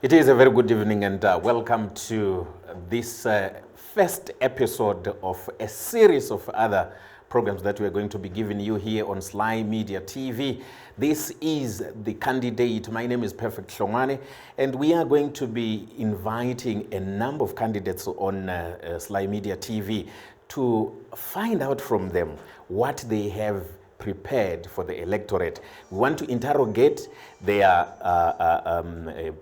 It is a very good evening and welcome to this first episode of a series of other programs that we are going to be giving you here on SlyMedia TV. This is The Candidate. My name is Perfect Hlongwane, and we are going to be inviting a number of candidates on SlyMedia TV to find out from them what they have prepared for the electorate. We want to interrogate their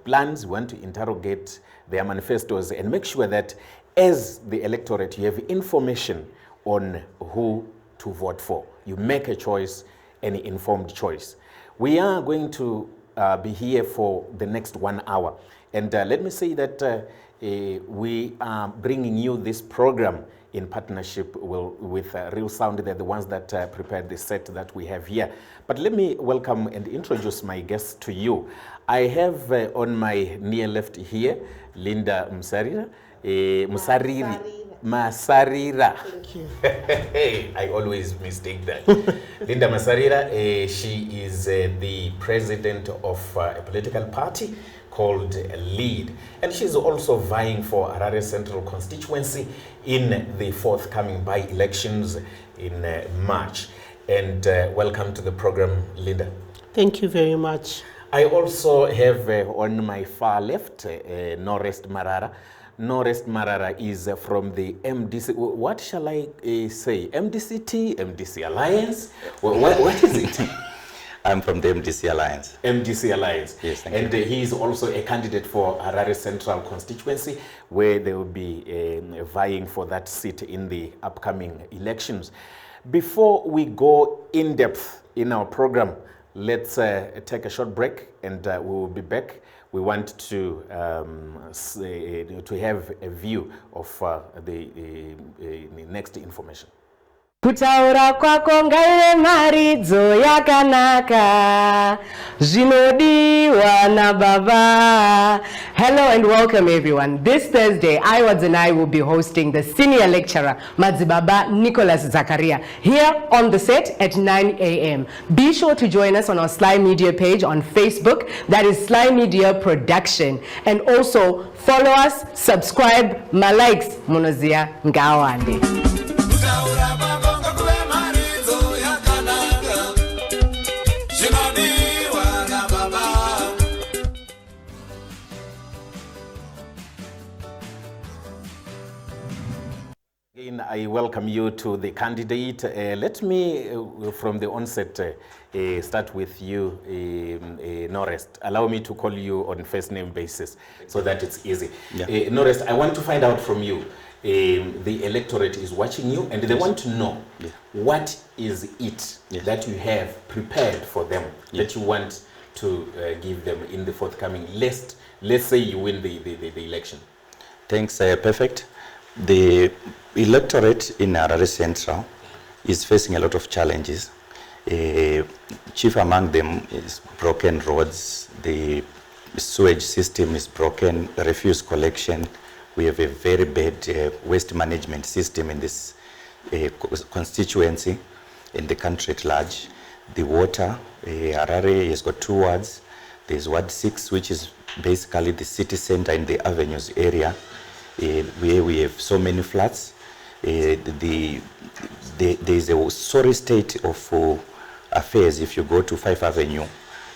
plans, we want to interrogate their manifestos and make sure that as the electorate you have information on who to vote for. You make a choice, an informed choice. We are going to be here for the next 1 hour. And let me say that we are bringing you this program in partnership with Real Sound. They're the ones that prepared the set that we have here. But let me welcome and introduce my guests to you. I have on my near left here, Linda Masarira. Masarira. Thank you. I always mistake that. Linda Masarira, she is the president of a political party called LEAD, and she's also vying for Harare Central constituency in the forthcoming by-elections in March. And welcome to the program, Linda. Thank you very much. I also have on my far left, Norest Marara. Norest Marara is from the MDC, what shall I say? MDCT, MDC Alliance? What is it? I'm from the MDC Alliance. MDC Alliance. Yes, thank and you. He is also a candidate for Harare Central constituency, where they will be vying for that seat in the upcoming elections. Before we go in depth in our program, let's take a short break, and we will be back. We want to have a view of the next information. Kutaura kwako ngaire maridzo yakanaka zvinodiwa na baba. Hello and welcome everyone. This Thursday, Iwads and I will be hosting the senior lecturer Madzibaba Nicholas Zakaria here on the set at 9 a.m. Be sure to join us on our SlyMedia page on Facebook. That is SlyMedia Production. And also follow us, subscribe, my likes, Monozia Ngawande. I welcome you to The Candidate. Let me, from the onset, start with you, Norest. Allow me to call you on first name basis so that it's easy. Yeah. Norest, I want to find out from you, the electorate is watching you and they want to know what is it that you have prepared for them that you want to give them in the forthcoming list. Let's say you win the election. Thanks, Perfect. The electorate in Harare Central is facing a lot of challenges. Chief among them is broken roads, the sewage system is broken, refuse collection. We have a very bad waste management system in this constituency, in the country at large. The water, Harare has got 2 wards. There's Ward 6, which is basically the city center in the avenues area, where we have so many floods. There is a sorry state of affairs if you go to 5th Avenue,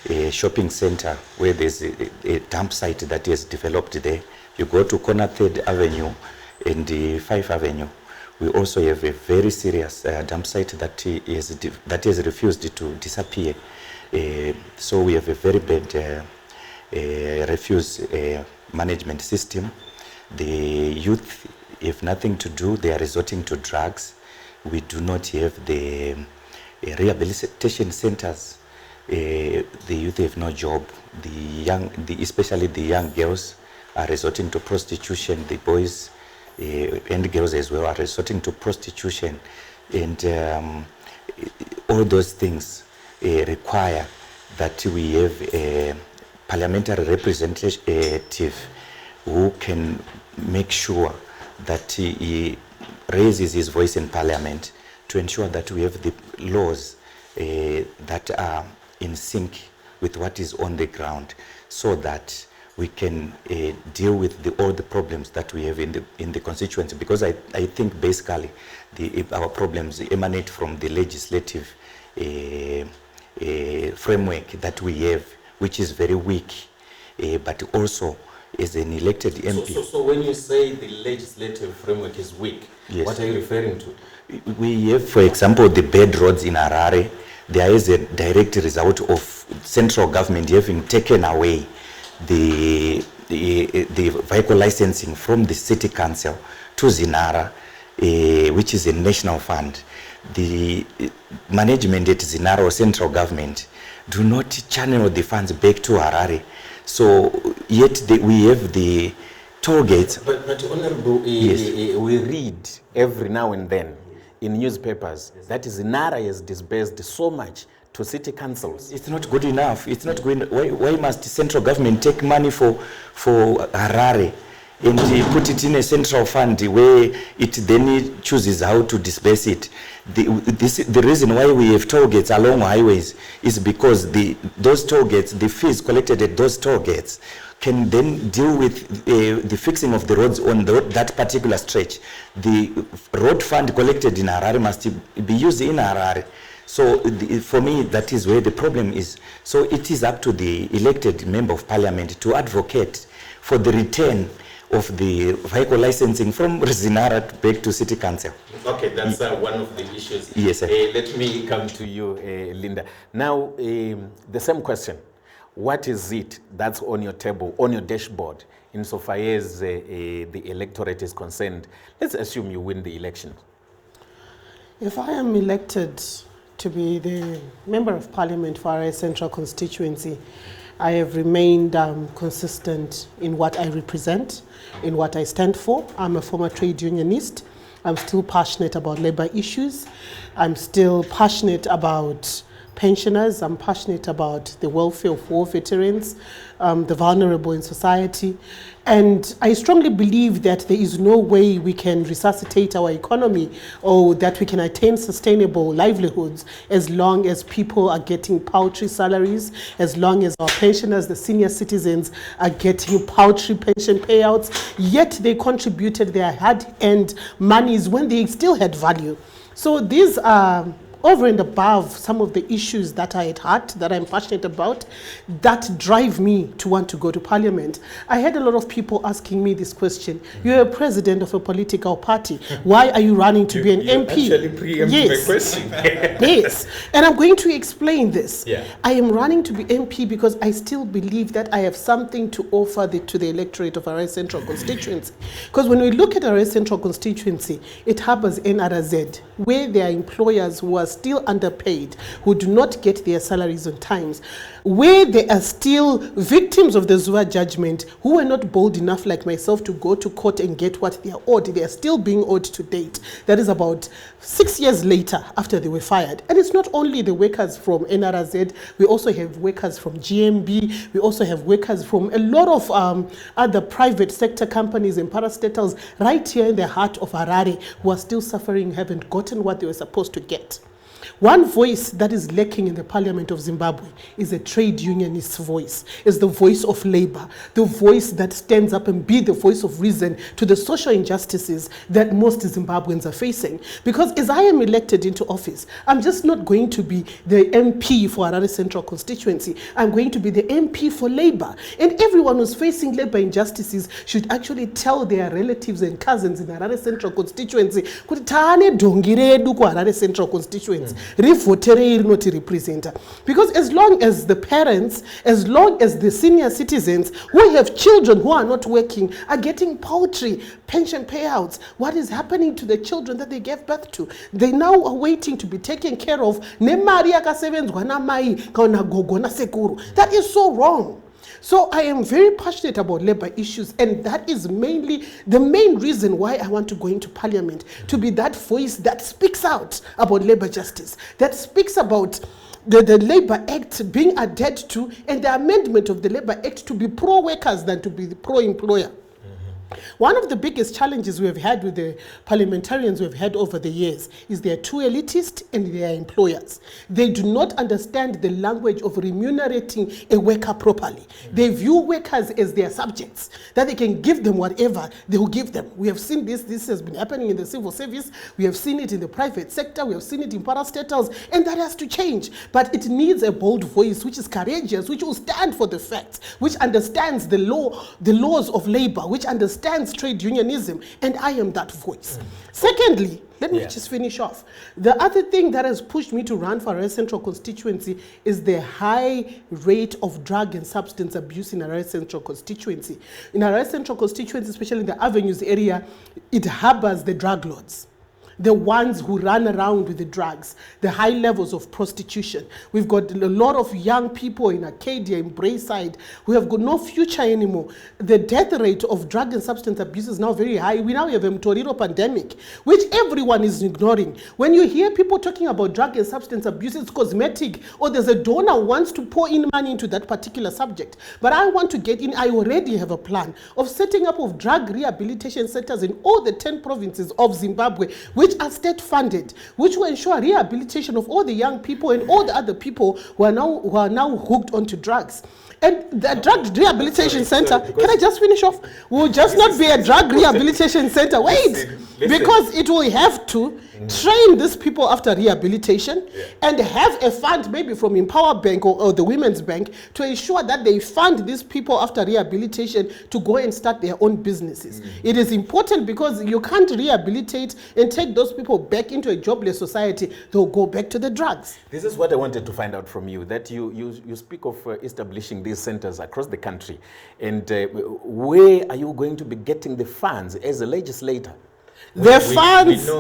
a shopping center where there's a dump site that is developed there. You go to corner 3rd Avenue and 5th Avenue. We also have a very serious dump site that is refused to disappear. So we have a very bad refuse management system. The youth have nothing to do, they are resorting to drugs. We do not have the rehabilitation centers. The youth have no job. Especially the young girls are resorting to prostitution. The boys and girls as well are resorting to prostitution. And all those things require that we have a parliamentary representative who can make sure that he raises his voice in parliament to ensure that we have the laws that are in sync with what is on the ground, so that we can deal with all the problems that we have in the constituency, because I think basically our problems emanate from the legislative framework that we have, which is very weak, but also as an elected MP. So when you say the legislative framework is weak, yes, what are you referring to? We have, for example, the bad roads in Harare. There is a direct result of central government having taken away the vehicle licensing from the city council to Zinara, which is a national fund. The management at Zinara or central government do not channel the funds back to Harare. So yet we have the toll gates. But Honorable, yes, we read every now and then in newspapers that Zinara has disbursed so much to city councils. It's not good enough. It's not good. Why must the central government take money for Harare and put it in a central fund where it then chooses how to disperse it? The reason why we have toll gates along highways is because those toll gates, the fees collected at those toll gates, can then deal with the fixing of the roads on that particular stretch. The road fund collected in Harare must be used in Harare. So for me, that is where the problem is. So it is up to the elected member of parliament to advocate for the return of the vehicle licensing from Zinara back to city council. Okay, that's one of the issues. Yes, sir. Let me come to you, Linda. Now, the same question. What is it that's on your table, on your dashboard, insofar as the electorate is concerned? Let's assume you win the election. If I am elected to be the Member of Parliament for our central constituency, I have remained consistent in what I represent, in what I stand for. I'm a former trade unionist. I'm still passionate about labor issues. I'm still passionate about pensioners. I'm passionate about the welfare of war veterans, the vulnerable in society. And I strongly believe that there is no way we can resuscitate our economy or that we can attain sustainable livelihoods as long as people are getting paltry salaries, as long as our pensioners, the senior citizens, are getting paltry pension payouts, yet they contributed their hard-earned monies when they still had value. So these are over and above some of the issues that I had heart, that I'm passionate about, that drive me to want to go to parliament. I had a lot of people asking me this question. You're a president of a political party. Why are you running to be an MP? Actually preempted my question. Yes. And I'm going to explain this. Yeah. I am running to be MP because I still believe that I have something to offer to the electorate of our central constituency. Because when we look at our central constituency, it harbors NRZ, where there are employers who are still underpaid, who do not get their salaries on times, where they are still victims of the Zua judgment, who were not bold enough like myself to go to court and get what they are owed. They are still being owed to date. That is about 6 years later after they were fired. And it's not only the workers from NRZ, we also have workers from GMB, we also have workers from a lot of other private sector companies and parastatals right here in the heart of Harare who are still suffering, haven't gotten what they were supposed to get. One voice that is lacking in the Parliament of Zimbabwe is a trade unionist voice, is the voice of labor, the voice that stands up and be the voice of reason to the social injustices that most Zimbabweans are facing. Because as I am elected into office, I'm just not going to be the MP for Harare Central constituency. I'm going to be the MP for labor. And everyone who's facing labor injustices should actually tell their relatives and cousins in Harare Central constituency, kuti taane dongi redu ku Harare Central constituency. Because as long as the parents, as long as the senior citizens who have children who are not working are getting paltry pension payouts, what is happening to the children that they gave birth to? They now are waiting to be taken care of. That is so wrong. So I am very passionate about labor issues, and that is mainly the main reason why I want to go into parliament, to be that voice that speaks out about labor justice, that speaks about the Labour Act being adhered to and the amendment of the Labour Act to be pro-workers than to be pro-employer. One of the biggest challenges we have had with the parliamentarians we've had over the years is they're too elitist and they are employers. They do not understand the language of remunerating a worker properly. They view workers as their subjects, that they can give them whatever they will give them. We have seen this has been happening in the civil service, we have seen it in the private sector, we have seen it in parastatals, and that has to change. But it needs a bold voice which is courageous, which will stand for the facts, which understands the laws of labor, which understands trade unionism, and I am that voice. Secondly, let me just finish off. The other thing that has pushed me to run for Harare Central constituency is the high rate of drug and substance abuse in Harare Central constituency. In Harare Central constituency, especially in the Avenues area, it harbors the drug lords, the ones who run around with the drugs, the high levels of prostitution. We've got a lot of young people in Arcadia, in Brayside, who have got no future anymore. The death rate of drug and substance abuse is now very high. We now have a Mtoriro pandemic, which everyone is ignoring. When you hear people talking about drug and substance abuse, it's cosmetic, or there's a donor who wants to pour in money into that particular subject. But I want to get in, I already have a plan of setting up of drug rehabilitation centers in all the 10 provinces of Zimbabwe, which are state funded, which will ensure rehabilitation of all the young people and all the other people who are now hooked onto drugs. And the drug rehabilitation center, can I just finish off? Will just not be a drug rehabilitation center. Wait, because it will have to train these people after rehabilitation and have a fund maybe from Empower Bank or the Women's Bank to ensure that they fund these people after rehabilitation to go and start their own businesses. It is important because you can't rehabilitate and take those people back into a jobless society. They'll go back to the drugs. This is what I wanted to find out from you, that you speak of establishing these centers across the country. And where are you going to be getting the funds as a legislator? The funds. We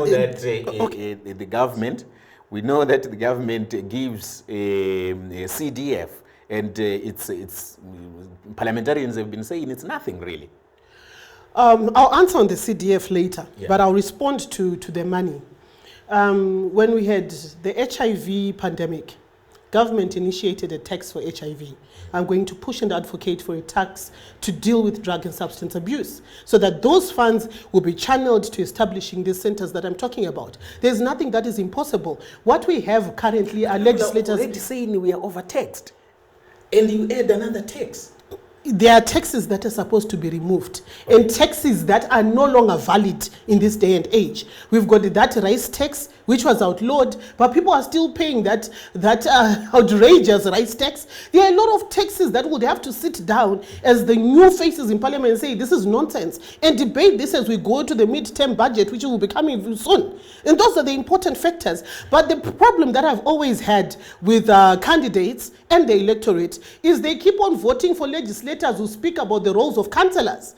know that the government, gives a CDF, and it's parliamentarians have been saying it's nothing really. I'll answer on the CDF later, but I'll respond to the money. When we had the HIV pandemic, government initiated a tax for HIV. I'm going to push and advocate for a tax to deal with drug and substance abuse so that those funds will be channeled to establishing these centers that I'm talking about. There's nothing that is impossible. What we have currently are legislators already saying we are overtaxed, and you add another tax. There are taxes that are supposed to be removed and taxes that are no longer valid in this day and age. We've got that rice tax, which was outlawed, but people are still paying that outrageous rice tax. There are a lot of taxes that would have to sit down as the new faces in parliament and say this is nonsense and debate this as we go to the mid-term budget, which will be coming soon. And those are the important factors. But the problem that I've always had with candidates and the electorate is they keep on voting for legislators who speak about the roles of councillors.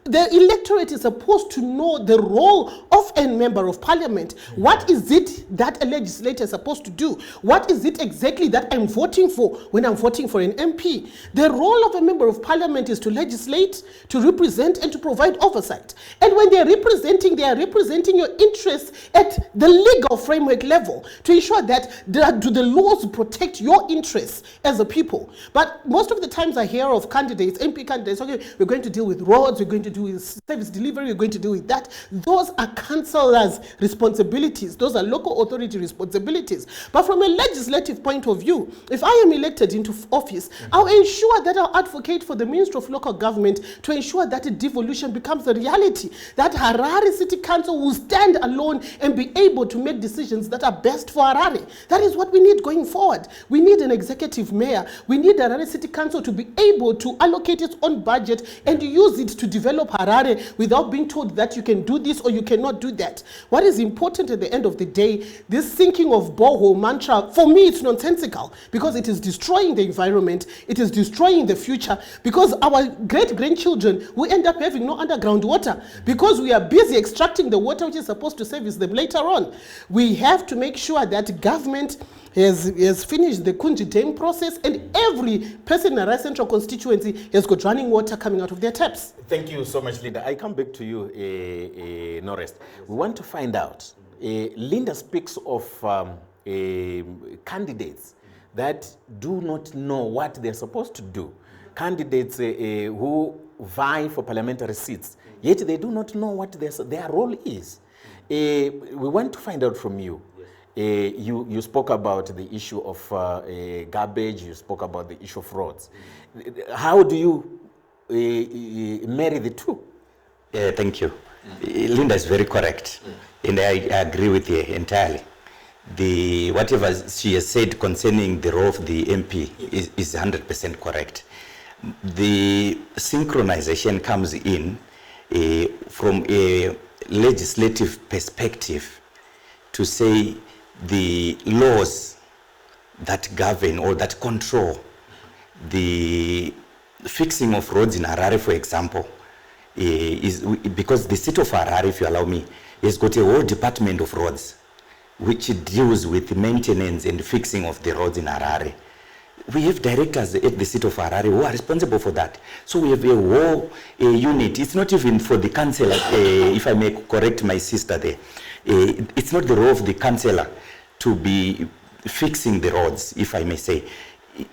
The electorate is supposed to know the role of a member of parliament. What is it that a legislator is supposed to do? What is it exactly that I'm voting for when I'm voting for an MP? The role of a member of parliament is to legislate, to represent, and to provide oversight. And when they are representing your interests at the legal framework level to ensure that do the laws protect your interests as a people. But most of the times I hear of candidates, MP candidates, okay, we're going to deal with roads, we're going to do with service delivery, we're going to do with that. Those are councillors' responsibilities. Those are local authority responsibilities. But from a legislative point of view, if I am elected into office, I'll ensure that I'll advocate for the Ministry of Local Government to ensure that a devolution becomes a reality, that Harare City Council will stand alone and be able to make decisions that are best for Harare. That is what we need going forward. We need an executive mayor. We need Harare City Council to be able to allocate its own budget and use it to develop Harare without being told that you can do this or you cannot do that. What is important at the end of the day, this thinking of borehole mantra, for me it's nonsensical because it is destroying the environment, it is destroying the future, because our great-grandchildren will end up having no underground water because we are busy extracting the water which is supposed to service them later on. We have to make sure that government has finished the Kunji Dam process and every person in Harare Central constituency has got running water coming out of their taps. Thank you so much, Linda. I come back to you, Norest. We want to find out, Linda speaks of candidates that do not know what they're supposed to do. candidates who vie for parliamentary seats, yet they do not know what their role is. We want to find out from you. You spoke about the issue of garbage, you spoke about the issue of roads. How do you marry the two? Thank you. Linda is very correct, and I agree with you entirely. Whatever she has said concerning the role of the MP is 100% correct. The synchronization comes in from a legislative perspective to say the laws that govern or that control the fixing of roads in Harare, for example, is because the city of Harare, if you allow me, has got a whole department of roads which deals with maintenance and fixing of the roads in Harare. We have directors at the city of Harare who are responsible for that. So we have a whole unit. It's not even for the councillor, if I may correct my sister there. It's not the role of the councillor to be fixing the roads, if I may say.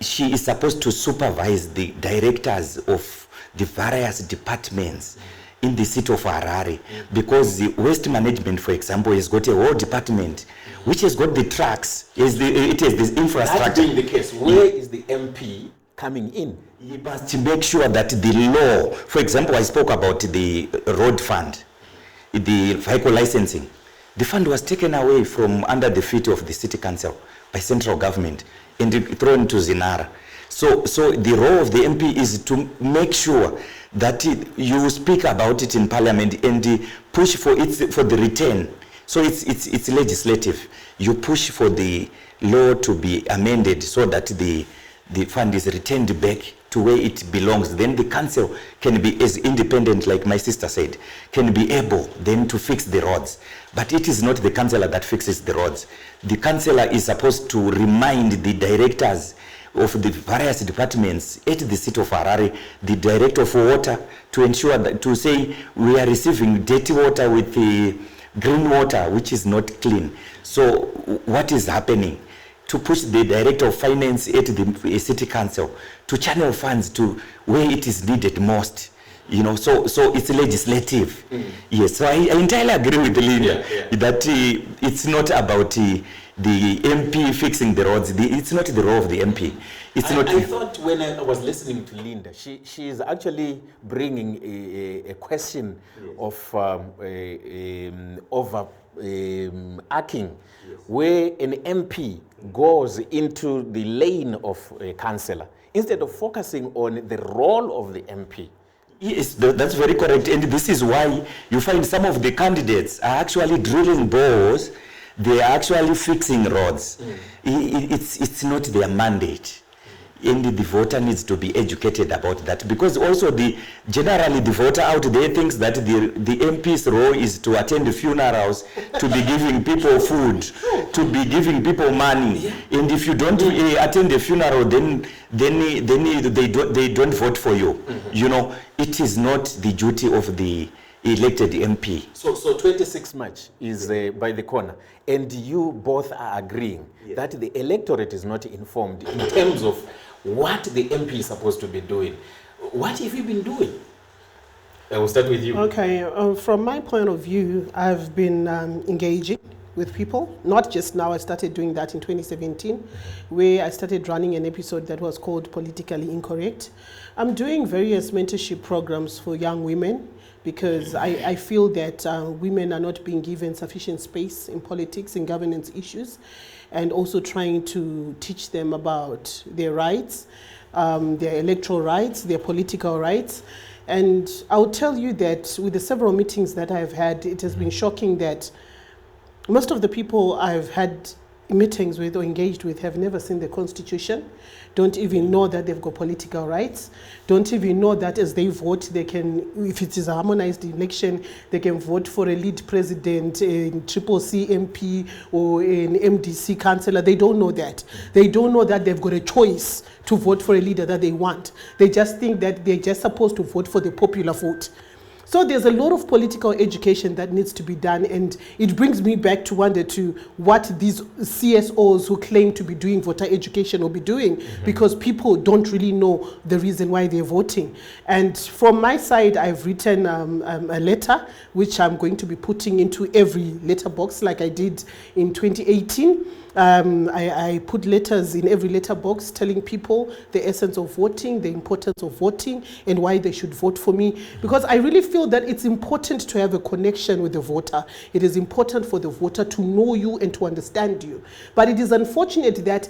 She is supposed to supervise the directors of the various departments in the city of Harare, because the waste management, for example, has got a whole department which has got the trucks, it has this infrastructure. That being the case, where is the MP coming in? He must make sure that the law, for example, I spoke about the road fund, the vehicle licensing. The fund was taken away from under the feet of the city council by central government and thrown to Zinara. So the role of the MP is to make sure that you speak about it in parliament and push for the return. So it's legislative. You push for the law to be amended so that the fund is returned back to where it belongs. Then the council can be as independent, like my sister said, can be able then to fix the roads. But it is not the councillor that fixes the roads. The councillor is supposed to remind the directors of the various departments at the city of Harare, the director of water, to ensure that, to say we are receiving dirty water with the green water, which is not clean. So what is happening? To push the director of finance at the city council to channel funds to where it is needed most. You know, so it's legislative. Yes, so I entirely agree with Linda that it's not about the MP fixing the roads. It's not the role of the MP. It's not. I thought when I was listening to Linda, she is actually bringing a question of overarching, where an MP goes into the lane of a councillor instead of focusing on the role of the MP. Yes, that's very correct. And this is why you find some of the candidates are actually drilling boreholes. They are actually fixing roads. It's not their mandate. And the voter needs to be educated about that, because also generally the voter out there thinks that the MP's role is to attend the funerals, to be giving people food, to be giving people money. And if you don't attend the funeral, then they don't vote for you. You know, it is not the duty of the elected MP. So 26 March is by the corner, and you both are agreeing that the electorate is not informed in terms of what the MP is supposed to be doing. What have you been doing? I will start with you. Okay, from my point of view, I've been engaging with people. Not just now, I started doing that in 2017, where I started running an episode that was called Politically Incorrect. I'm doing various mentorship programs for young women, because I feel that women are not being given sufficient space in politics and governance issues, and also trying to teach them about their rights, their electoral rights, their political rights. And I'll tell you that with the several meetings that I've had, it has been shocking that most of the people I've had meetings with or engaged with have never seen the Constitution, don't even know that they've got political rights, don't even know that as they vote, they can, if it is a harmonized election, they can vote for a lead president, a CCC MP, or an MDC councillor. They don't know that. They don't know that they've got a choice to vote for a leader that they want. They just think that they're just supposed to vote for the popular vote. So there's a lot of political education that needs to be done, and it brings me back to wonder to what these CSOs who claim to be doing voter education will be doing, because people don't really know the reason why they're voting. And from my side, I've written a letter which I'm going to be putting into every letterbox like I did in 2018. I put letters in every letterbox telling people the essence of voting, the importance of voting, and why they should vote for me. Because I really feel that it's important to have a connection with the voter. It is important for the voter to know you and to understand you. But it is unfortunate that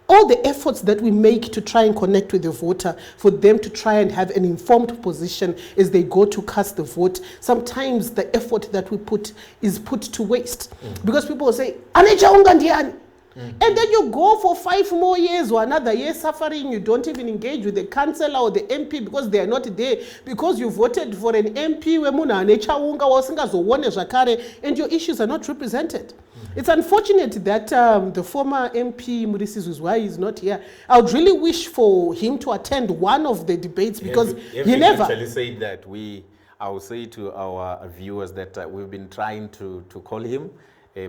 all the efforts that we make to try and connect with the voter, for them to try and have an informed position as they go to cast the vote, sometimes the effort that we put is put to waste. Because people will say, Anecha unga ndiani? And then you go for 5 more years or another year suffering. You don't even engage with the councillor or the MP because they are not there, because you voted for an MP and your issues are not represented. It's unfortunate that the former MP Murisi Zuzwai is not here. I would really wish for him to attend one of the debates, because he never actually said that. I will say to our viewers that we've been trying to call him,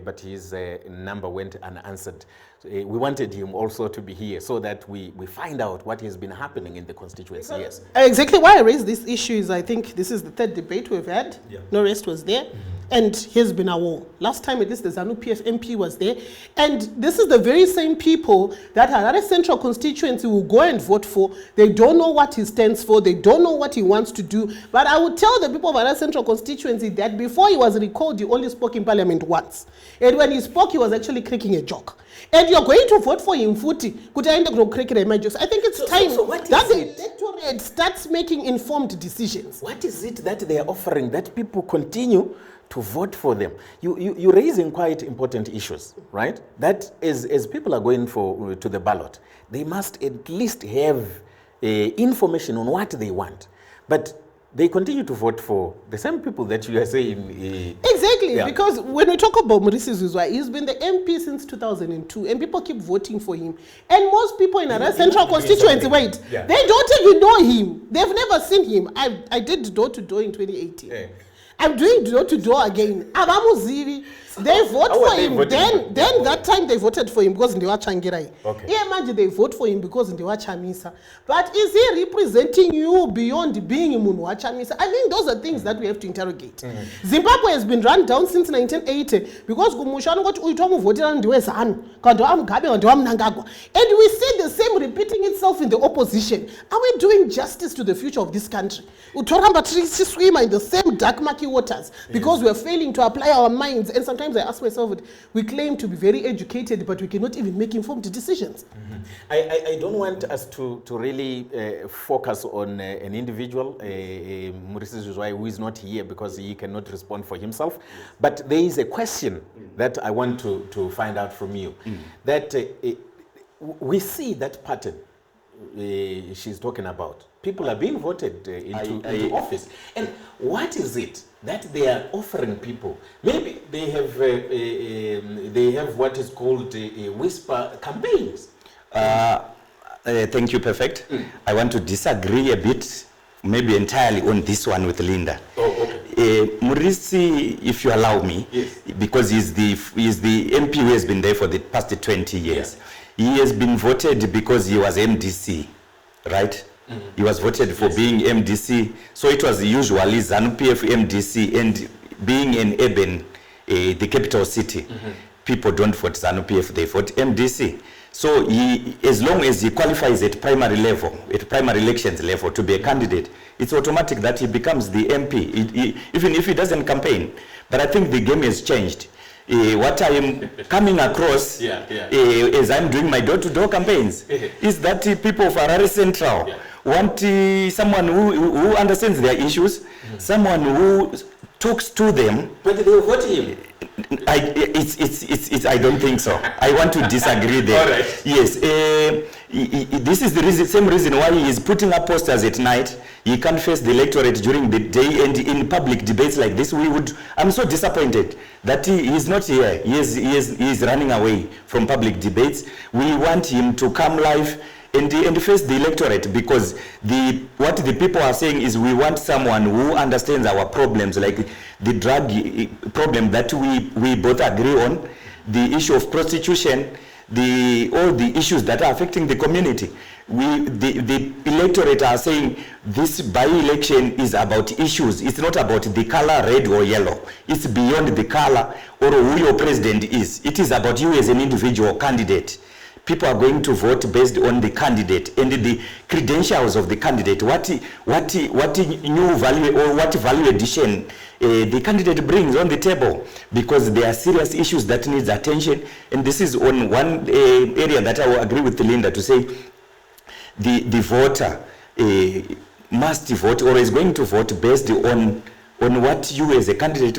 but his number went unanswered. We wanted him also to be here so that we find out what has been happening in the constituency. Yes. Exactly why I raised this issue is I think this is the 3rd debate we've had. No rest was there. And here's been a war. Last time at least the ZANU-PF MP was there. And this is the very same people that Harare Central constituency will go and vote for. They don't know what he stands for. They don't know what he wants to do. But I would tell the people of Harare Central constituency that before he was recalled, he only spoke in parliament once. And when he spoke, he was actually cracking a joke. And you're going to vote for him, Futi. I think it's time that the electorate starts making informed decisions. What is it that they are offering that people continue to vote for them? You're raising quite important issues, right? That as people are going to the ballot, they must at least have information on what they want. But they continue to vote for the same people that you are saying. Exactly, because when we talk about Murisi Zuzwa, he's been the MP since 2002, and people keep voting for him. And most people in our central constituency, they don't even know him. They've never seen him. I did door-to-door in 2018. I'm doing door-to-door again. Abamuzivi. They vote for him. Then that time they voted for him because Ndewa Changirai. Imagine they vote for him because Ndewa Chamisa. But is he representing you beyond being Munwa Chamisa? I mean, those are things that we have to interrogate. Zimbabwe has been run down since 1980 because Gumushano got Uitomu voted on Dwezan, Kandoam Gabe, and Doam Nangagwa. And we see the same repeating itself in the opposition. Are we doing justice to the future of this country? Utoramba swim in the same dark murky waters because we are failing to apply our minds. And sometimes I ask myself, we claim to be very educated, but we cannot even make informed decisions. I don't want us to really focus on an individual, Murisi Zuzwai, who is not here because he cannot respond for himself. But there is a question that I want to find out from you. That we see that pattern she's talking about. People are being voted into office. And what is it that they are offering people? Maybe they have what is called whisper campaigns. Thank you, Perfect. I want to disagree a bit, maybe entirely on this one with Linda. Murisi, if you allow me, because he's the MP who has been there for the past 20 years. He has been voted because he was MDC, right? He was voted for being MDC, so it was usually ZANU-PF MDC, and being in urban, the capital city, people don't vote ZANU-PF, they vote MDC. So he, as long as he qualifies at primary level, at primary elections level to be a candidate, it's automatic that he becomes the MP, even if he doesn't campaign. But I think the game has changed. What I am coming across as I'm doing my door-to-door campaigns is that people of Harare Central want someone who understands their issues, someone who talks to them. But they will vote him. I don't think so. I want to disagree there. All right. Yes. This is the same reason why he is putting up posters at night. He can't face the electorate during the day, and in public debates like this, I'm so disappointed that he is not here. He is running away from public debates. We want him to come live and face the electorate, because what the people are saying is we want someone who understands our problems, like the drug problem that we both agree on, the issue of prostitution, all the issues that are affecting the community. The electorate are saying this by-election is about issues. It's not about the color red or yellow. It's beyond the color or who your president is. It is about you as an individual candidate. People are going to vote based on the candidate and the credentials of the candidate. What new value or what value addition the candidate brings on the table, because there are serious issues that needs attention. And this is on one area that I will agree with Linda to say the voter must vote or is going to vote based on what you as a candidate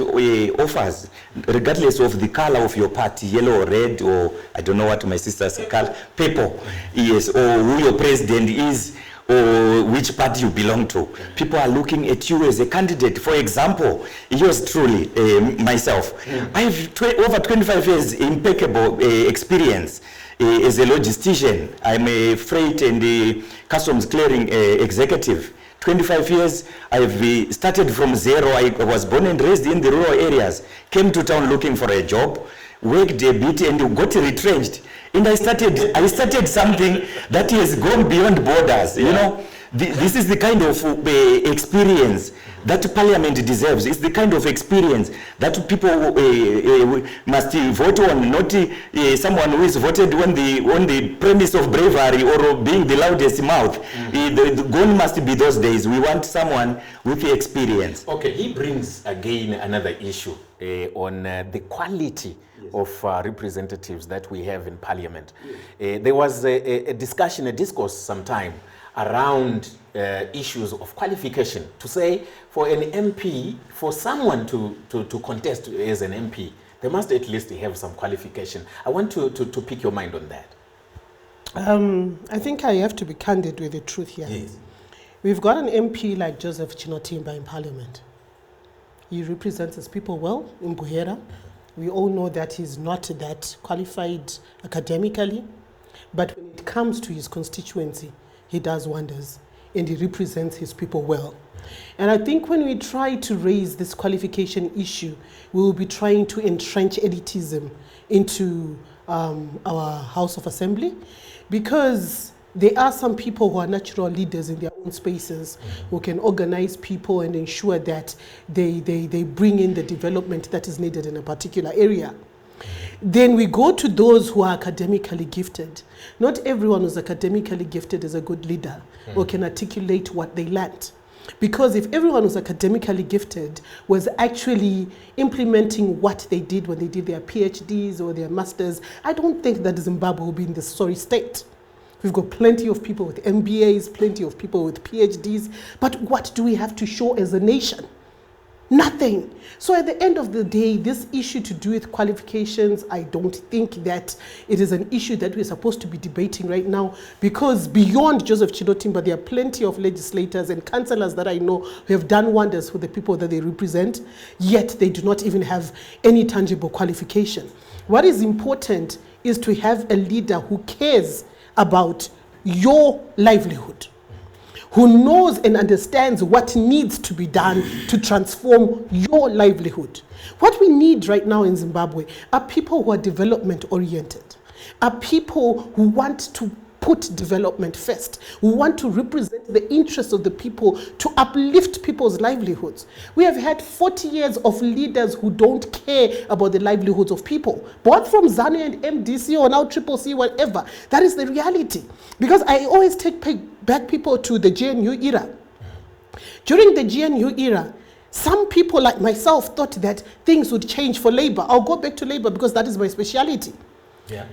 offers, regardless of the color of your party, yellow or red, or I don't know what my sisters call purple, yes, or who your president is, or which party you belong to. People are looking at you as a candidate. For example, yours truly, myself, I have over 25 years impeccable experience as a logistician. I'm a freight and customs clearing executive. 25 years, I've started from zero. I was born and raised in the rural areas, came to town looking for a job, worked a bit and got retrenched. And I started something that has gone beyond borders. Yeah. You know, this is the kind of experience that Parliament deserves. It's the kind of experience that people must vote on, not someone who is voted on the premise of bravery or being the loudest mouth. The goal must be those days. We want someone with the experience. Okay, he brings again another issue on the quality of representatives that we have in Parliament. There was a discussion, a discourse sometime around issues of qualification, to say for an MP, for someone to contest as an MP, they must at least have some qualification. I want to pick your mind on that. I think I have to be candid with the truth here. Yes. We've got an MP like Joseph Chinotimba in Parliament. He represents his people well in Buhera. We all know that he's not that qualified academically, but when it comes to his constituency, he does wonders and he represents his people well. And I think when we try to raise this qualification issue, we will be trying to entrench elitism into our House of Assembly, because there are some people who are natural leaders in their own spaces who can organize people and ensure that they bring in the development that is needed in a particular area. Then we go to those who are academically gifted. Not everyone who's academically gifted is a good leader or can articulate what they learned. Because if everyone who's academically gifted was actually implementing what they did when they did their PhDs or their masters, I don't think that Zimbabwe will be in this sorry state. We've got plenty of people with MBAs, plenty of people with PhDs, but what do we have to show as a nation? Nothing. So at the end of the day, this issue to do with qualifications, I don't think that it is an issue that we're supposed to be debating right now, because beyond Joseph Chinotimba, there are plenty of legislators and councillors that I know who have done wonders for the people that they represent, yet they do not even have any tangible qualification. What is important is to have a leader who cares about your livelihood, who knows and understands what needs to be done to transform your livelihood. What we need right now in Zimbabwe are people who are development oriented, are people who want to put development first, who want to represent the interests of the people, to uplift people's livelihoods. We have had 40 years of leaders who don't care about the livelihoods of people, both from ZANU and MDC or now CCC, whatever. That is the reality. Because I always take back people to the GNU era. During the GNU era, some people like myself thought that things would change for labor. I'll go back to labor because that is my speciality. Yeah.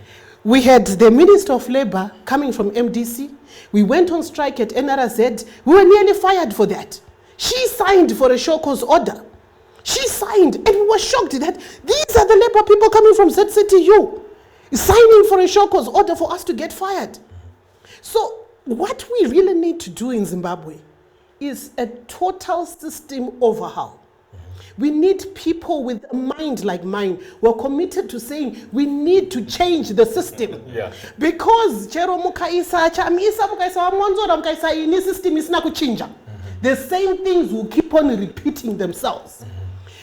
We had the Minister of Labor coming from MDC. We went on strike at NRZ. We were nearly fired for that. She signed for a show cause order. She signed, and we were shocked that these are the labor people coming from ZCTU signing for a show cause order for us to get fired. So what we really need to do in Zimbabwe is a total system overhaul. We need people with a mind like mine who are committed to saying we need to change the system. Yeah. Because chero mukaisa chamisa mukaisa mwanzora mukaisa ini system isina kuchinja. The same things will keep on repeating themselves.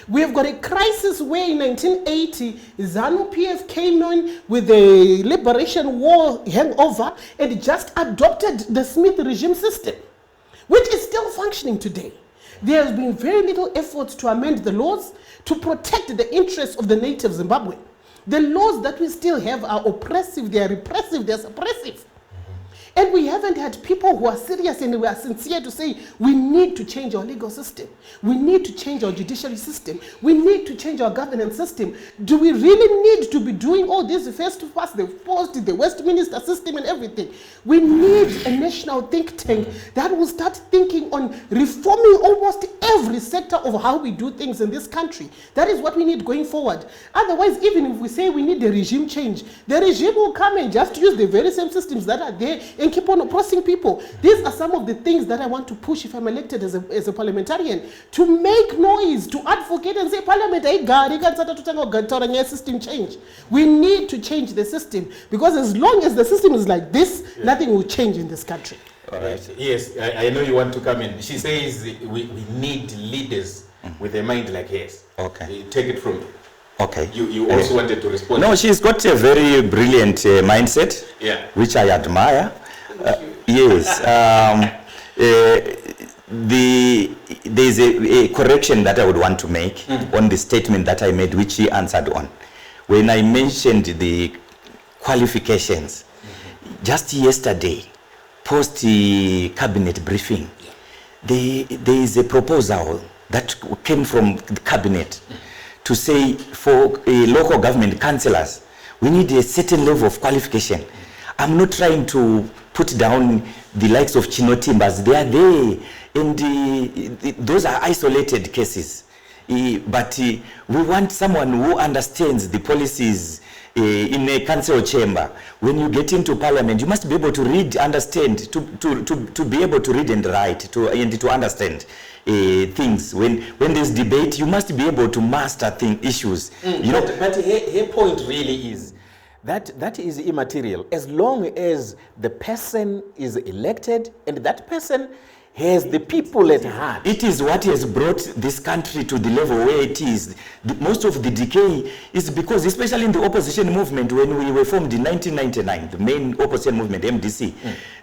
We've got a crisis where in 1980, ZANU-PF came in with the Liberation War hangover and just adopted the Smith regime system, which is still functioning today. There has been very little effort to amend the laws to protect the interests of the native Zimbabwean. The laws that we still have are oppressive, they are repressive, they are suppressive. And we haven't had people who are serious and who are sincere to say, we need to change our legal system. We need to change our judiciary system. We need to change our governance system. Do we really need to be doing all this first to pass the post, the Westminster system and everything? We need a national think tank that will start thinking on reforming almost every sector of how we do things in this country. That is what we need going forward. Otherwise, even if we say we need a regime change, the regime will come and just use the very same systems that are there and keep on oppressing people. These are some of the things that I want to push if I'm elected as a parliamentarian, to make noise, to advocate and say, Parliament, system change. We need to change the system, because as long as the system is like this, nothing will change in this country. All right. Yes, I know you want to come in. She says we need leaders with a mind like hers. Okay. Take it from Okay. You also wanted to respond. No, she's got a very brilliant mindset, which I admire. Yes. There's a correction that I would want to make on the statement that I made, which she answered on. When I mentioned the qualifications, just yesterday, post the cabinet briefing, there is a proposal that came from the cabinet to say for local government councillors, we need a certain level of qualification. I'm not trying to put down the likes of Chinotimbas. They are there, and those are isolated cases. But we want someone who understands the policies in a council chamber. When you get into parliament, you must be able to read, understand, to be able to read and write, and to understand things. When there's debate, you must be able to master issues. You know. But her point really is that is immaterial, as long as the person is elected and that person has the people at heart. It is what has brought this country to the level where it is. Most of the decay is because, especially in the opposition movement, when we were formed in 1999, the main opposition movement, MDC,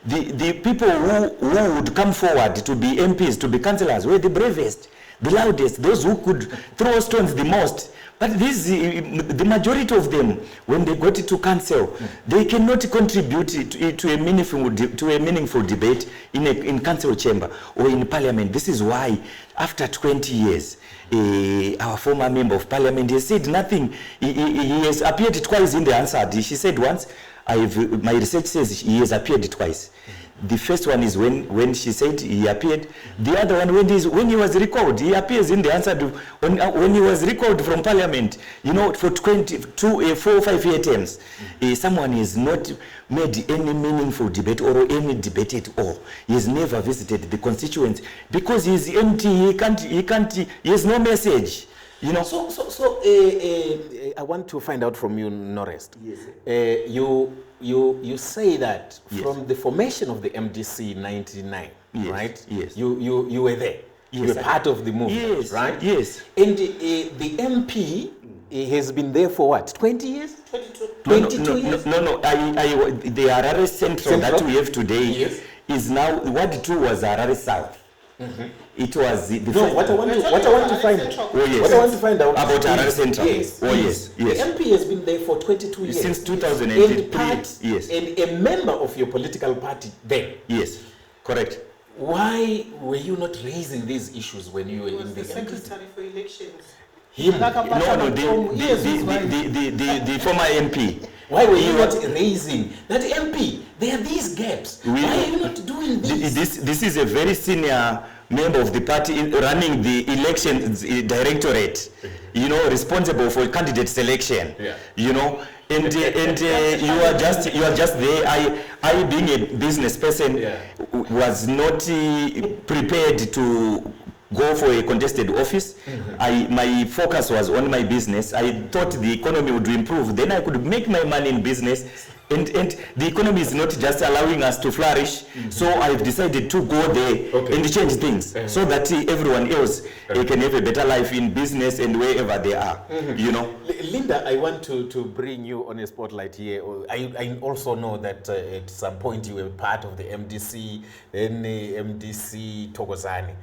the people who would come forward to be MPs, to be councillors, were the bravest, the loudest, those who could throw stones the most. But the majority of them, when they got to council, they cannot contribute to a meaningful debate in council chamber or in parliament. This is why, after 20 years, our former member of parliament has said nothing. He has appeared twice in the answer. She said once, my research says he has appeared twice. The first one is when she said he appeared. The other one when he was recalled. He appears in the answer when he was recalled from parliament. You know, for 4 or 5 year terms, someone has not made any meaningful debate or any debate at all. He has never visited the constituents because he is empty. He has no message. You know. So I want to find out from you, Norest. Yes. You say that from the formation of the MDC in 1999, right? Yes. You were there. Yes, you were part of the movement, right? Yes. And the MP has been there for what? 20 years? 22 years? No. The Harare Central that we have today is now, what 2 was Harare South. It was what I want to find out about Harare Central. Yes. The MP has been there for 22 years. Since 2008. And a member of your political party then. Yes, correct. Why were you not raising these issues when you were in the Secretary for Elections? Him? No, the former MP. Why were you not raising that MP? There are these gaps. Why are you not doing this? This is a very senior member of the party running the elections directorate, you know, responsible for candidate selection. You know, and you are just there. I being a business person was not prepared to go for a contested office. My focus was on my business. I thought the economy would improve. Then I could make my money in business. And the economy is not just allowing us to flourish. So I've decided to go there and change things so that everyone else can have a better life in business and wherever they are, you know. Linda, I want to bring you on a spotlight here. I also know that at some point you were part of the MDC, then MDC Thokozani.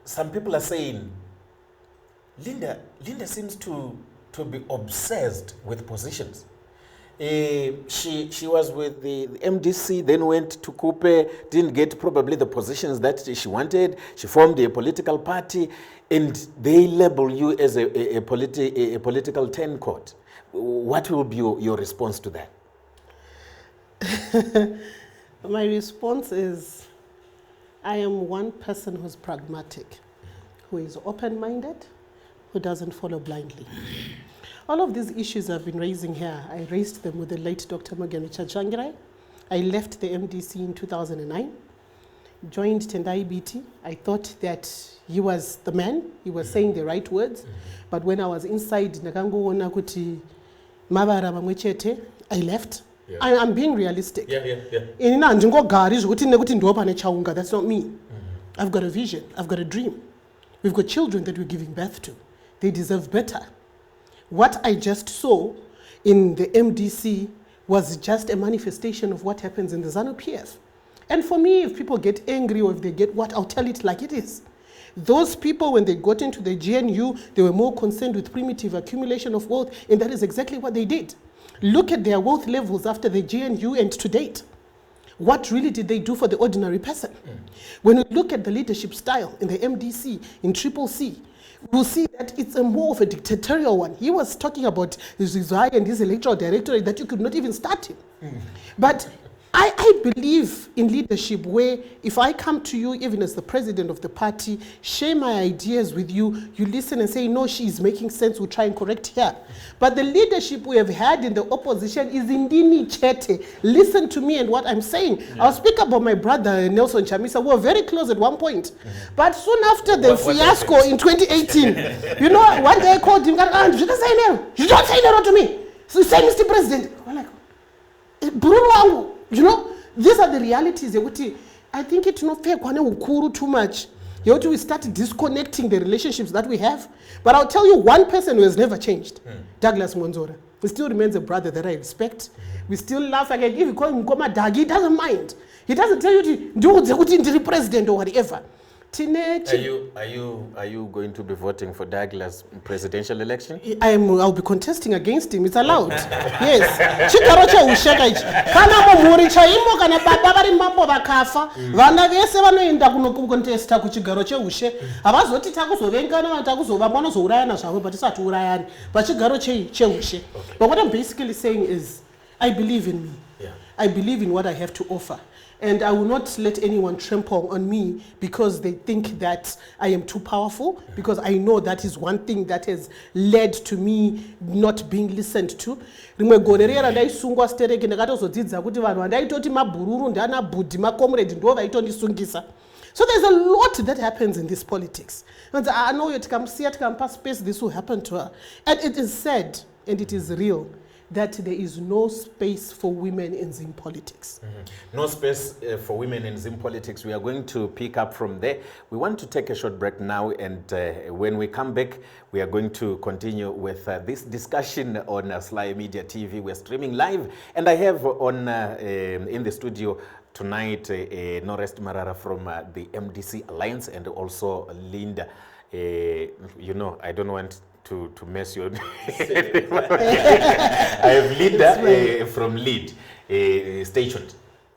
Some people are saying, Linda seems to be obsessed with positions. She was with the MDC, then went to Coupe, didn't get probably the positions that she wanted. She formed a political party, and they label you as a political turncoat. What will be your response to that? My response is, I am one person who's pragmatic, who is open-minded, who doesn't follow blindly. All of these issues I've been raising here, I raised them with the late Dr. Mogeni Chachangirai. I left the MDC in 2009, joined Tendai BT. I thought that he was the man, he was saying the right words. But when I was inside, Nakango Mavara Mamwechete, I left. Yeah. I'm being realistic. That's not me. I've got a vision, I've got a dream. We've got children that we're giving birth to. They deserve better. What I just saw in the MDC was just a manifestation of what happens in the ZANU-PF. And for me, if people get angry or if they get what, I'll tell it like it is. Those people, when they got into the GNU, they were more concerned with primitive accumulation of wealth, and that is exactly what they did. Look at their wealth levels after the GNU and to date. What really did they do for the ordinary person? When we look at the leadership style in the MDC, in CCC, we'll see that it's a more of a dictatorial one. He was talking about his eye and his electoral directorate that you could not even start him. But I believe in leadership where if I come to you, even as the president of the party, share my ideas with you, you listen and say, no, she's making sense, we'll try and correct her. But the leadership we have had in the opposition is indini chete. Listen to me and what I'm saying. I'll speak about my brother, Nelson Chamisa. We were very close at one point. But soon after the fiasco in 2018, you know, one day I called him, you don't say no to me. So say, Mr. President. I'm like, Bruno, you know, these are the realities. I think it's not fair too much. We start disconnecting the relationships that we have. But I'll tell you one person who has never changed, Douglas Monzora. He still remains a brother that I respect. We still laugh. Like, if you call him Goma Dag, he doesn't mind. He doesn't tell you to do the president or whatever. Are you going to be voting for Douglas presidential election? I'll be contesting against him. It's allowed. Yes. Chigaroche usheka ichi. Kana muri chaimo kana baba vari mambo vakafa. Vana vese vanoenda kunocontesta kuchigaroche ushe. Havazoti takuzovengana kana takuzova vanozourayana zvavo but isati urayani. But chigaroche cheushe. But what I'm basically saying is I believe in me. Yeah. I believe in what I have to offer. And I will not let anyone trample on me because they think that I am too powerful, because I know that is one thing that has led to me not being listened to. So there's a lot that happens in this politics. And I know it can see it can space, this will happen to her. And it is said, and it is real, that there is no space for women in Zim politics. No space for women in Zim politics. We are going to pick up from there. We want to take a short break now, and when we come back, we are going to continue with this discussion on SlyMedia TV. We're streaming live, and I have on in the studio tonight Norest Marara from the MDC Alliance, and also Linda. You know, I don't want to mess your I have Linda from Lead. Stay tuned.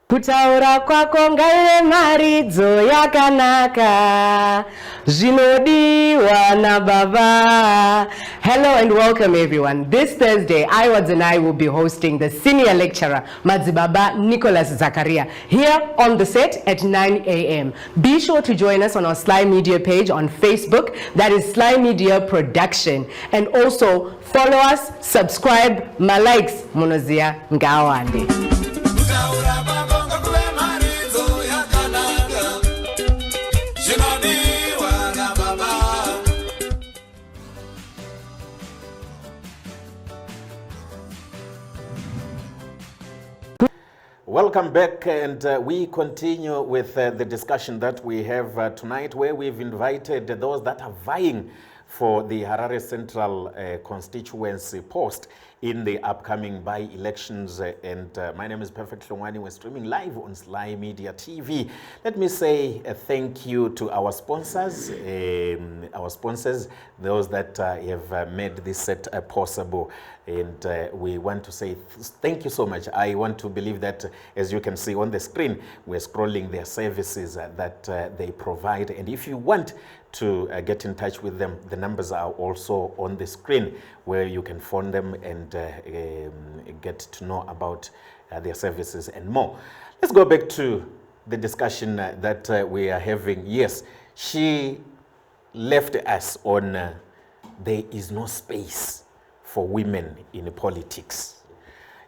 Kutaura kwako ngaire maridzo yakanaka zvinodiwa na baba. Hello and welcome everyone. This Thursday, Iwads and I will be hosting the senior lecturer Madzibaba Nicholas Zakaria here on the set at 9 a.m. Be sure to join us on our SlyMedia page on Facebook. That is SlyMedia Production. And also follow us, subscribe, my likes, Monozia Ngawande. Welcome back, and we continue with the discussion that we have tonight, where we've invited those that are vying for the Harare Central constituency post in the upcoming by-elections. My name is Perfect Hlongwane. We're streaming live on SlyMedia TV. Let me say thank you to our sponsors, those that have made this set possible. And we want to say thank you so much. I want to believe that, as you can see on the screen, we're scrolling their services that they provide. And if you want to get in touch with them, the numbers are also on the screen, where you can phone them and get to know about their services and more. Let's go back to the discussion that we are having. Yes, she left us on there is no space for women in politics.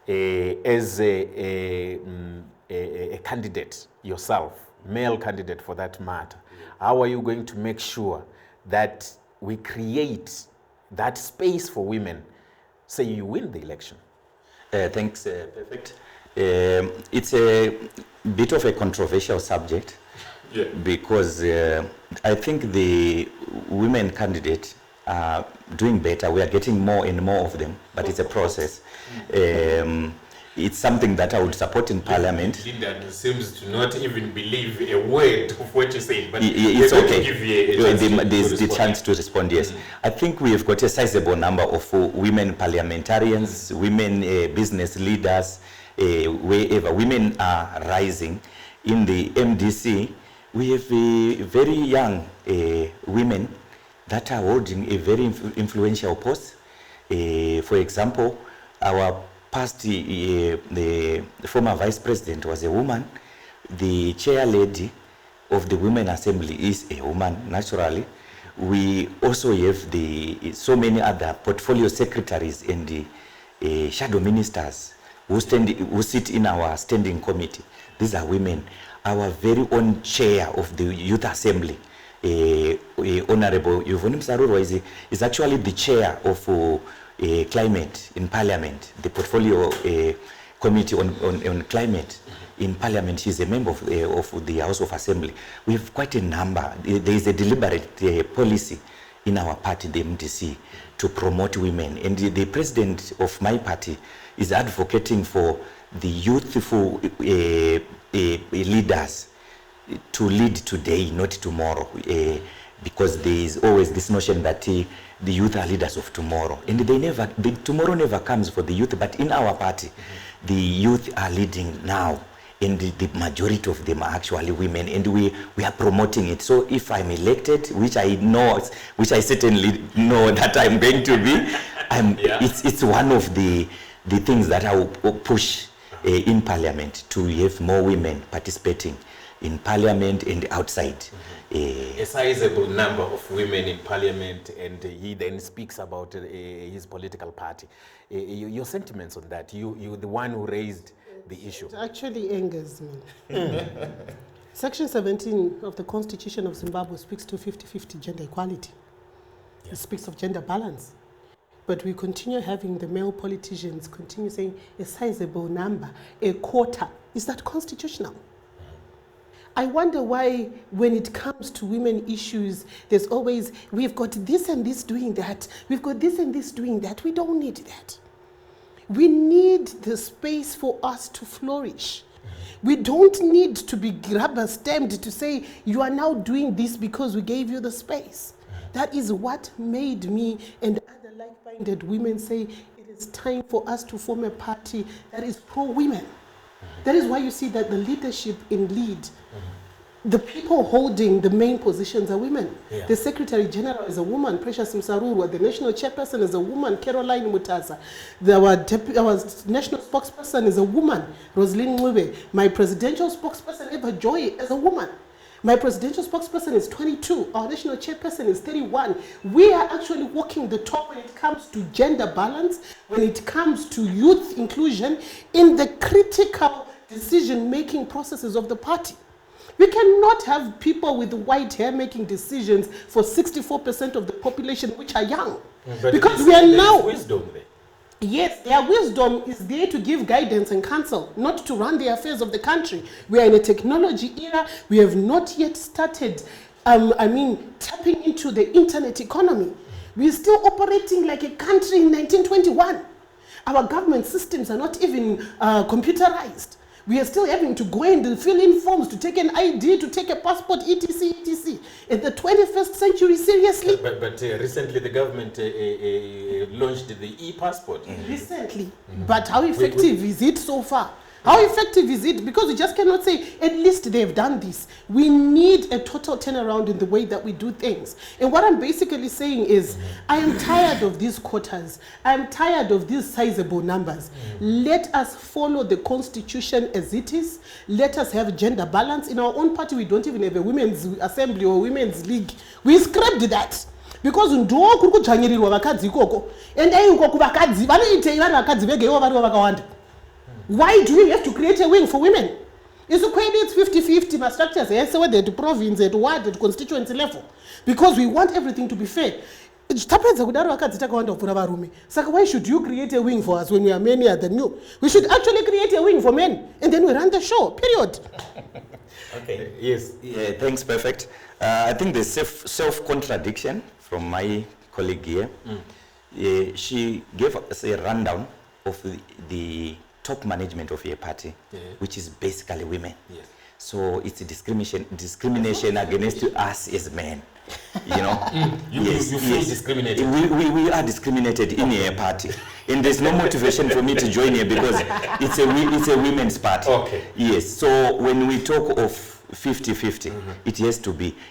As a candidate yourself, male candidate for that matter, how are you going to make sure that we create that space for women, say you win the election? Thanks, Perfect. It's a bit of a controversial subject, because I think the women candidates are doing better. We are getting more and more of them, but it's a process. It's something that I would support in Parliament. Linda seems to not even believe a word of what you say, but it's okay. Give you There's the chance to respond, yes. I think we have got a sizable number of women parliamentarians, women business leaders, wherever. Women are rising. In the MDC, we have very young women that are holding a very influential post. For example, our past, the former vice president was a woman. The chair lady of the Women Assembly is a woman, naturally. We also have so many other portfolio secretaries and the shadow ministers who sit in our standing committee. These are women. Our very own chair of the Youth Assembly, Honorable Yvonne Msaruro, is actually the chair of climate in Parliament, the portfolio committee on climate in Parliament. She's a member of the House of Assembly. We have quite a number. There is a deliberate policy in our party, the MDC, to promote women. And the president of my party is advocating for the youthful leaders to lead today, not tomorrow, because there is always this notion that the youth are leaders of tomorrow, and tomorrow never comes for the youth. But in our party, the youth are leading now, and the majority of them are actually women, and we are promoting it. So if I'm elected, which I certainly know that I'm going to be, it's one of the things that I will push in Parliament, to have more women participating in Parliament and outside. A sizable number of women in Parliament, and he then speaks about his political party. Your sentiments on that? You're the one who raised the issue. It actually angers me. Section 17 of the Constitution of Zimbabwe speaks to 50-50 gender equality. It speaks of gender balance. But we continue having the male politicians continue saying a sizable number, a quota. Is that constitutional? I wonder why, when it comes to women issues, there's always, we've got this and this doing that, we've got this and this doing that. We don't need that. We need the space for us to flourish. We don't need to be rubber stamped to say, you are now doing this because we gave you the space. That is what made me and other like-minded women say it is time for us to form a party that is pro-women. That is why you see that the leadership in LEAD, the people holding the main positions are women. Yeah. The Secretary General is a woman, Precious Msaruru. The National Chairperson is a woman, Caroline Mutaza. Our National Spokesperson is a woman, Rosalind Ngube. My Presidential Spokesperson, Eva Joy, is a woman. My Presidential Spokesperson is 22. Our National Chairperson is 31. We are actually walking the talk when it comes to gender balance, when it comes to youth inclusion, in the critical decision-making processes of the party. We cannot have people with white hair making decisions for 64% of the population, which are young. But because we are now... wisdom there. Yes, their wisdom is there to give guidance and counsel, not to run the affairs of the country. We are in a technology era. We have not yet started, tapping into the internet economy. We are still operating like a country in 1921. Our government systems are not even computerized. We are still having to go and fill in forms to take an ID, to take a passport, etc., etc. In the 21st century, seriously? But recently the government launched the e-passport. Recently. But how effective is it so far? How effective is it? Because we just cannot say, at least they've done this. We need a total turnaround in the way that we do things. And what I'm basically saying is, I am tired of these quotas. I'm tired of these sizable numbers. Let us follow the constitution as it is. Let us have gender balance. In our own party, we don't even have a women's assembly or women's league. We scrapped that. Because ndo kuri kudzvanyirirwa vakadzi ikoko. And ikoko vakadzi vanoitei vanhu vakadzi vega ivo varivo vakawanda. Why do we have to create a wing for women? It's it's 50-50, my structures, yes, whether at province, at ward, at constituency level. Because we want everything to be fair. So why should you create a wing for us when we are many than you? We should actually create a wing for men, and then we run the show, period. Okay, yes. Yeah, thanks, perfect. I think the self-contradiction from my colleague here. She gave us a rundown of the top management of your party, which is basically women. Yes. So it's a discrimination against us as men. You know, you feel discriminated. We are discriminated in your party, and there's no motivation for me to join here because it's a women's party. Okay. Yes. So when we talk of 50-50,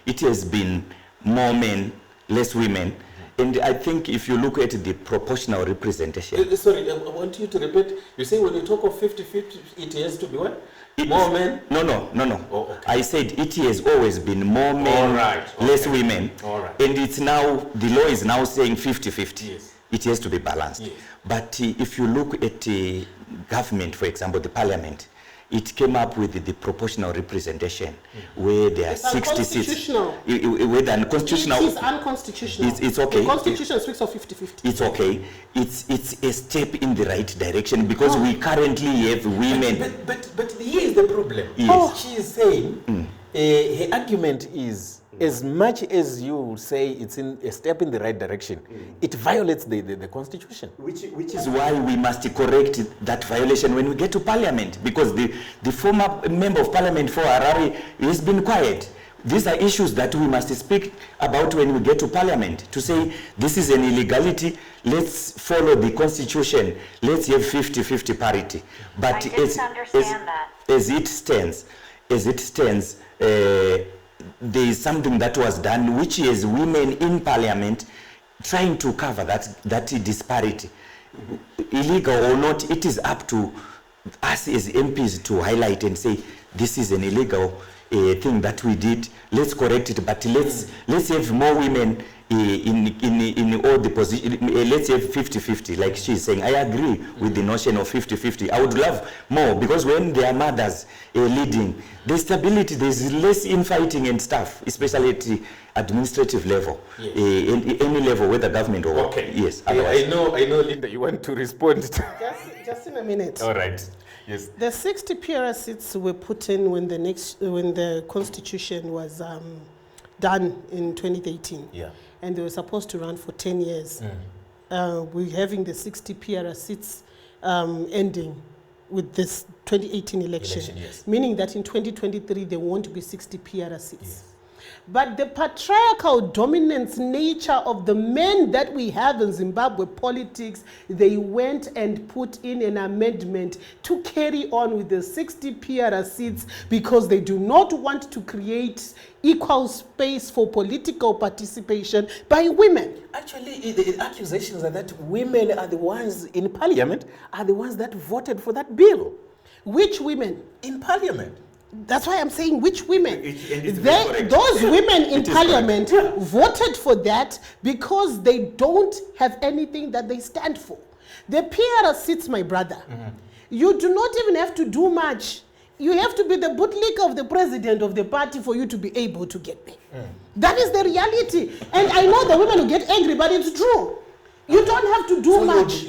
it has been more men, less women. And I think if you look at the proportional representation... Sorry, I want you to repeat. You say when you talk of 50-50, it has to be what? More men? No. Oh, okay. I said it has always been more men, less women. All right. And it's now, the law is now saying 50-50. Yes. It has to be balanced. Yes. But if you look at the government, for example, the parliament, it came up with the proportional representation where there are 60 seats. With unconstitutional. It is unconstitutional. It's okay. The constitution speaks of 50-50. It's okay. It's a step in the right direction because we currently have women. But here is the problem. Yes. She is saying her argument is, as much as you say it's in a step in the right direction, it violates the constitution. Which is why we must correct that violation when we get to parliament, because the former member of parliament for Harare has been quiet. These are issues that we must speak about when we get to parliament, to say this is an illegality, let's follow the constitution, let's have 50-50 parity. But I didn't understand that. As it stands, there is something that was done, which is women in parliament trying to cover that disparity. Illegal or not, it is up to us as MPs to highlight and say, this is an illegal thing that we did, let's correct it, but let's have more women in all the positions. Let's have 50-50, like she's saying. I agree with the notion of 50-50. I would love more, because when there are mothers leading, there's stability, there's less infighting and stuff, especially at the administrative level, any level, whether government or yes. I know, Linda, you want to respond. Just in a minute. All right. Yes. The 60 PR seats were put in when the constitution was done in 2018. Yeah. And they were supposed to run for 10 years. We're having the 60 PR seats ending with this 2018 election. Yes. Meaning that in 2023 there won't be 60 PR seats. Yes. But the patriarchal dominance nature of the men that we have in Zimbabwe politics, they went and put in an amendment to carry on with the 60 PR seats because they do not want to create equal space for political participation by women. Actually, the accusations are that women are the ones in parliament, are the ones that voted for that bill. Which women? In parliament. That's why I'm saying which women. Those women in parliament voted for that because they don't have anything that they stand for. The PR seats, my brother. You do not even have to do much. You have to be the bootlicker of the president of the party for you to be able to get there. That is the reality. And I know the women will get angry, but it's true. You don't have to do much.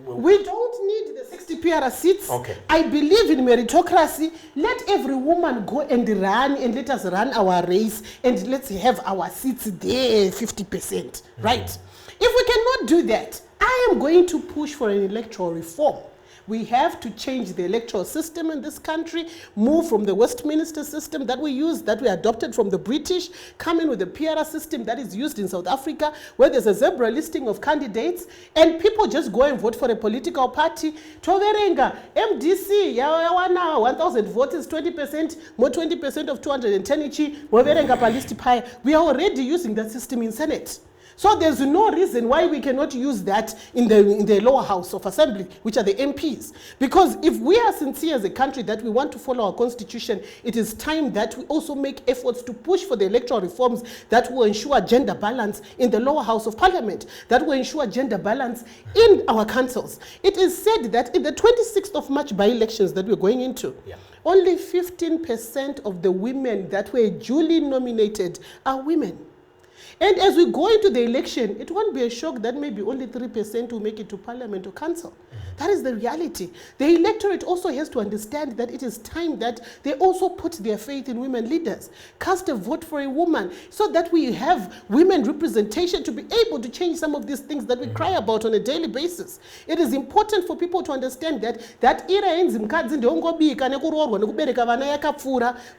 We don't need the 60 PR seats. Okay. I believe in meritocracy. Let every woman go and run, and let us run our race, and let's have our seats there 50%. Right? If we cannot do that, I am going to push for an electoral reform. We have to change the electoral system in this country, move from the Westminster system that we use, that we adopted from the British, come in with the PR system that is used in South Africa, where there's a zebra listing of candidates, and people just go and vote for a political party. Toverenga, MDC, yawana, 1,000 votes is 20%, more 20% of 210 ichi, Waverenga palisti paya. We are already using that system in Senate. So there's no reason why we cannot use that in the lower house of assembly, which are the MPs. Because if we are sincere as a country that we want to follow our constitution, it is time that we also make efforts to push for the electoral reforms that will ensure gender balance in the lower house of parliament, that will ensure gender balance in our councils. It is said that in the 26th of March by-elections that we're going into, only 15% of the women that were duly nominated are women. And as we go into the election, it won't be a shock that maybe only 3% will make it to parliament or council. That is the reality. The electorate also has to understand that it is time that they also put their faith in women leaders. Cast a vote for a woman so that we have women representation to be able to change some of these things that we cry about on a daily basis. It is important for people to understand that era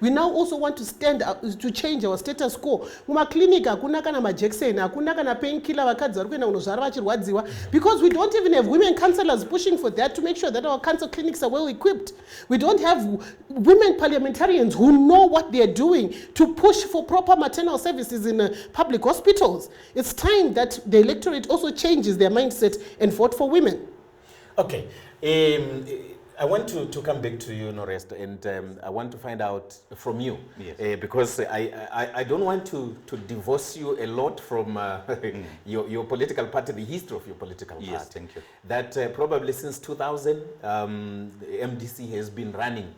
we now also want to stand up to change our status quo. Because we don't even have women councillors pushing for that to make sure that our council clinics are well equipped. We don't have women parliamentarians who know what they're doing to push for proper maternal services in public hospitals. It's time that the electorate also changes their mindset and vote for women. Okay. I want to come back to you, Norest, and I want to find out from you, because I don't want to divorce you a lot from your political party, the history of your political party. Yes, thank you. That probably since 2000, MDC has been running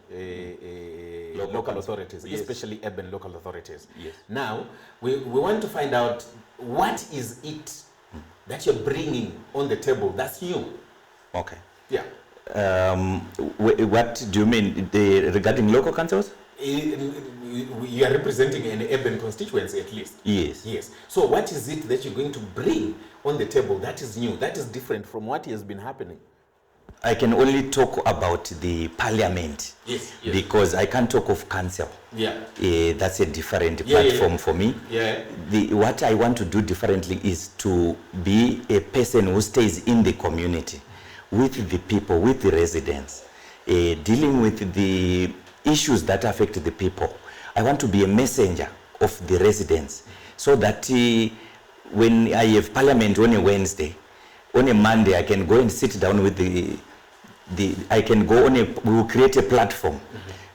local authorities, especially urban local authorities. Yes. Now, we want to find out what is it that you're bringing on the table that's new. Okay. Yeah. What do you mean regarding local councils? You are representing an urban constituency at least. Yes. Yes. So what is it that you're going to bring on the table that is new, that is different from what has been happening? I can only talk about the parliament. Yes. Because I can't talk of council. Yeah. That's a different platform for me. Yeah. What I want to do differently is to be a person who stays in the community, with the people, with the residents, dealing with the issues that affect the people. I want to be a messenger of the residents so that when I have parliament on a Wednesday, on a Monday, I can go and sit down with we will create a platform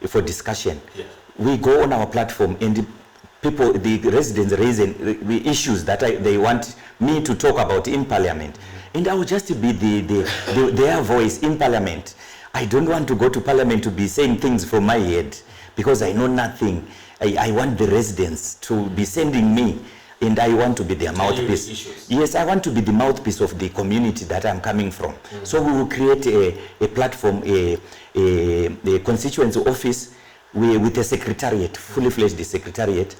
for discussion. Yeah. We go on our platform and the residents raise issues that they want me to talk about in parliament. And I will just be their voice in parliament. I don't want to go to parliament to be saying things from my head because I know nothing. I want the residents to be sending me, and I want to be their mouthpiece. Yes, I want to be the mouthpiece of the community that I'm coming from. So we will create a platform, a constituency office with a secretariat, fully fledged secretariat,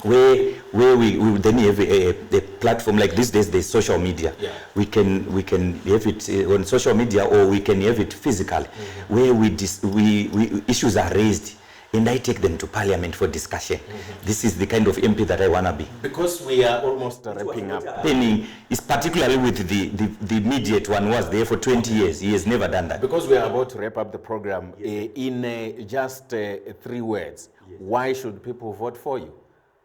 where we then have a platform like these days. There's social media. Yeah. We can have it on social media, or we can have it physically, where issues are raised, and I take them to parliament for discussion. This is the kind of MP that I want to be. Because we are almost wrapping up. Penny is particularly with the immediate one who was there for 20 years. He has never done that. Because we are about to wrap up the program, in just 3 words, why should people vote for you?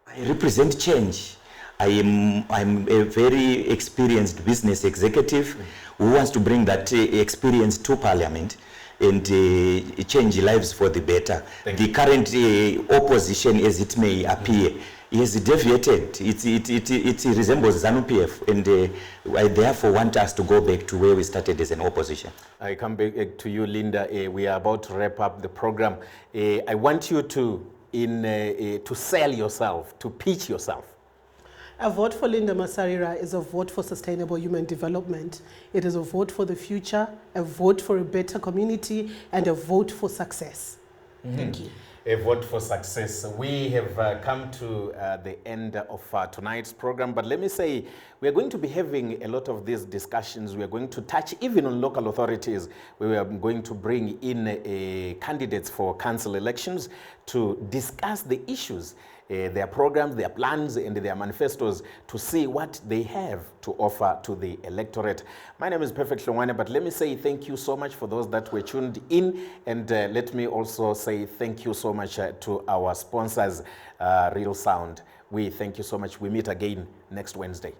I represent change. I'm a very experienced business executive who wants to bring that experience to parliament and change lives for the better. The current opposition, as it may appear, is deviated. It resembles ZANU-PF, and I therefore want us to go back to where we started as an opposition. I come back to you, Linda. We are about to wrap up the program. I want you to sell yourself, to pitch yourself. A vote for Linda Masarira is a vote for sustainable human development. It is a vote for the future, a vote for a better community, and a vote for success. Thank you. A vote for success. We have come to the end of tonight's program, but let me say, we are going to be having a lot of these discussions. We are going to touch even on local authorities. We are going to bring in candidates for council elections to discuss the issues, their programs, their plans, and their manifestos, to see what they have to offer to the electorate. My name is Perfect Hlongwane, but let me say thank you so much for those that were tuned in, and let me also say thank you so much to our sponsors, Real Sound. We thank you so much. We meet again next Wednesday.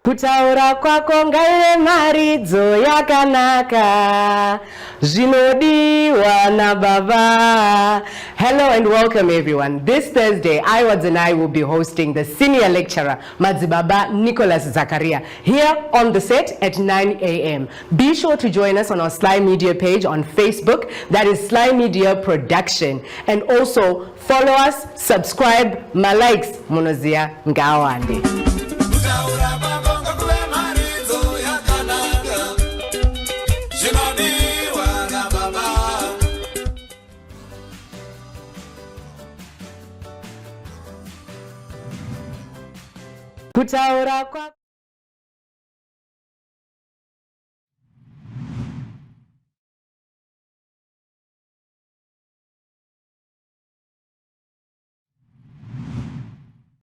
Kutaura kwako ngaire maridzo yakanaka zvinodiwa na baba. Hello and welcome everyone. This Thursday, Iwads and I will be hosting the senior lecturer Madzibaba Nicholas Zakaria here on the set at 9 a.m. Be sure to join us on our SlyMedia page on Facebook. That is SlyMedia Production. And also follow us, subscribe, likes, Monozia Ngawande. Kutaura kwa